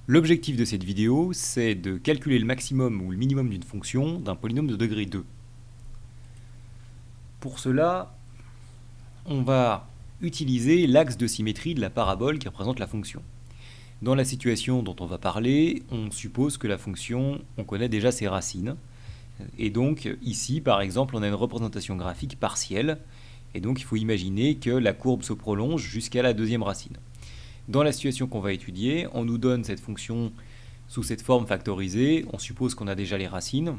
L'objectif de cette vidéo, c'est de calculer le maximum ou le minimum d'une fonction d'un polynôme de degré 2. Pour cela, on va utiliser l'axe de symétrie de la parabole qui représente la fonction. Dans la situation dont on va parler, on suppose que la fonction, on connaît déjà ses racines. Et donc ici, par exemple, on a une représentation graphique partielle. Et donc il faut imaginer que la courbe se prolonge jusqu'à la deuxième racine. Dans la situation qu'on va étudier, on nous donne cette fonction sous cette forme factorisée, on suppose qu'on a déjà les racines,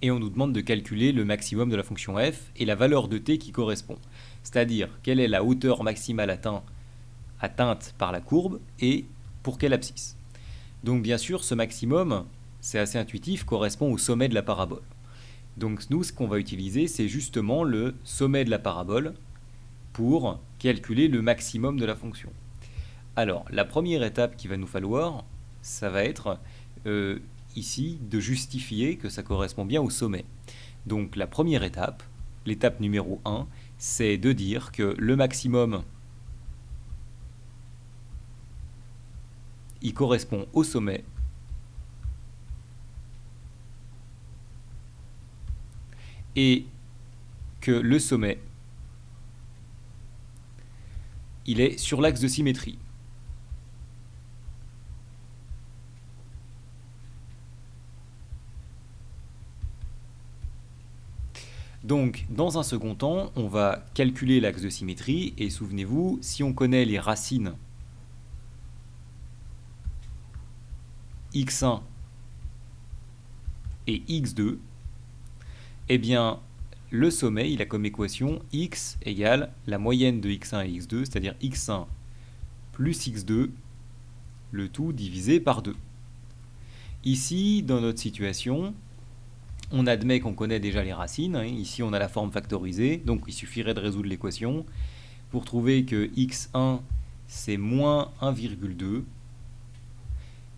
et on nous demande de calculer le maximum de la fonction f et la valeur de t qui correspond. C'est-à-dire, quelle est la hauteur maximale atteinte par la courbe et pour quelle abscisse. Donc bien sûr, ce maximum, c'est assez intuitif, correspond au sommet de la parabole. Donc nous, ce qu'on va utiliser, c'est justement le sommet de la parabole pour calculer le maximum de la fonction. Alors, la première étape qu'il va nous falloir, ça va être ici de justifier que ça correspond bien au sommet. Donc la première étape, l'étape numéro 1, c'est de dire que le maximum, il correspond au sommet et que le sommet, il est sur l'axe de symétrie. Donc, dans un second temps, on va calculer l'axe de symétrie, et souvenez-vous, si on connaît les racines x1 et x2, eh bien, le sommet, il a comme équation x égale la moyenne de x1 et x2, c'est-à-dire x1 plus x2, le tout divisé par 2. Ici, dans notre situation, on admet qu'on connaît déjà les racines. Ici, on a la forme factorisée, donc il suffirait de résoudre l'équation pour trouver que x1, c'est moins 1,2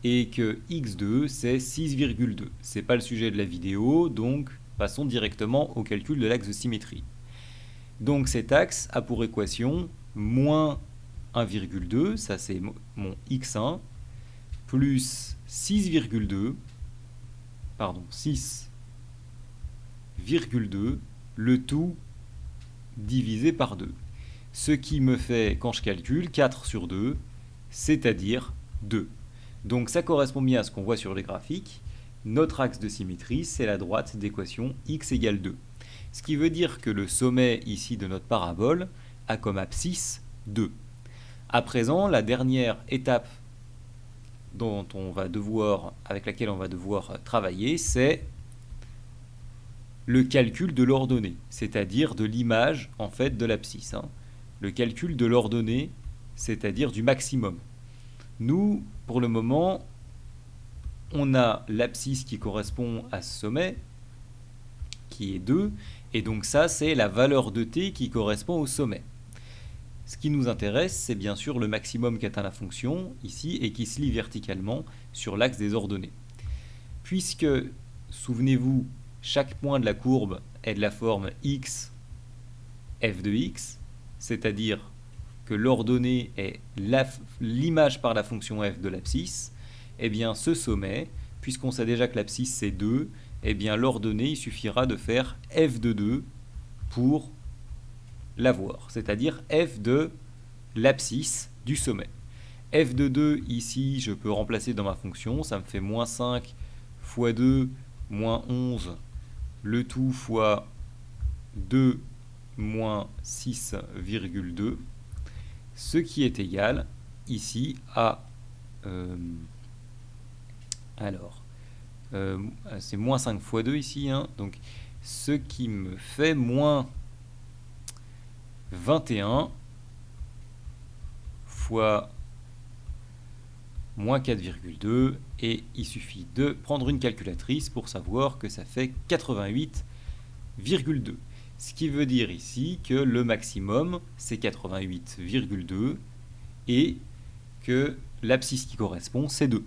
et que x2, c'est 6,2. Ce n'est pas le sujet de la vidéo, donc passons directement au calcul de l'axe de symétrie. Donc cet axe a pour équation moins 1,2, ça c'est mon x1, plus 6,2, pardon, 6,2, le tout divisé par 2. Ce qui me fait, quand je calcule, 4 sur 2, c'est-à-dire 2. Donc ça correspond bien à ce qu'on voit sur les graphiques. Notre axe de symétrie, c'est la droite d'équation x égale 2. Ce qui veut dire que le sommet ici de notre parabole a comme abscisse 2. À présent, la dernière étape avec laquelle on va devoir travailler, c'est le calcul de l'ordonnée, c'est-à-dire de l'image en fait de l'abscisse. Le calcul de l'ordonnée, c'est-à-dire du maximum. Nous, pour le moment, on a l'abscisse qui correspond à ce sommet, qui est 2, et donc ça, c'est la valeur de t qui correspond au sommet. Ce qui nous intéresse, c'est bien sûr le maximum qu'atteint la fonction, ici, et qui se lie verticalement sur l'axe des ordonnées. Puisque, souvenez-vous, chaque point de la courbe est de la forme x, f de x, c'est-à-dire que l'ordonnée est l'image par la fonction f de l'abscisse, eh bien ce sommet, puisqu'on sait déjà que l'abscisse c'est 2, eh bien l'ordonnée, il suffira de faire f de 2 pour l'avoir, c'est-à-dire f de l'abscisse du sommet. F de 2, ici, je peux remplacer dans ma fonction, ça me fait moins 5 fois 2, moins 11, le tout fois 2 moins 6,2, ce qui est égal, ici, à... c'est moins 5 fois 2 ici, donc ce qui me fait moins 21 fois moins 4,2, et il suffit de prendre une calculatrice pour savoir que ça fait 88,2. Ce qui veut dire ici que le maximum, c'est 88,2 et que l'abscisse qui correspond, c'est 2.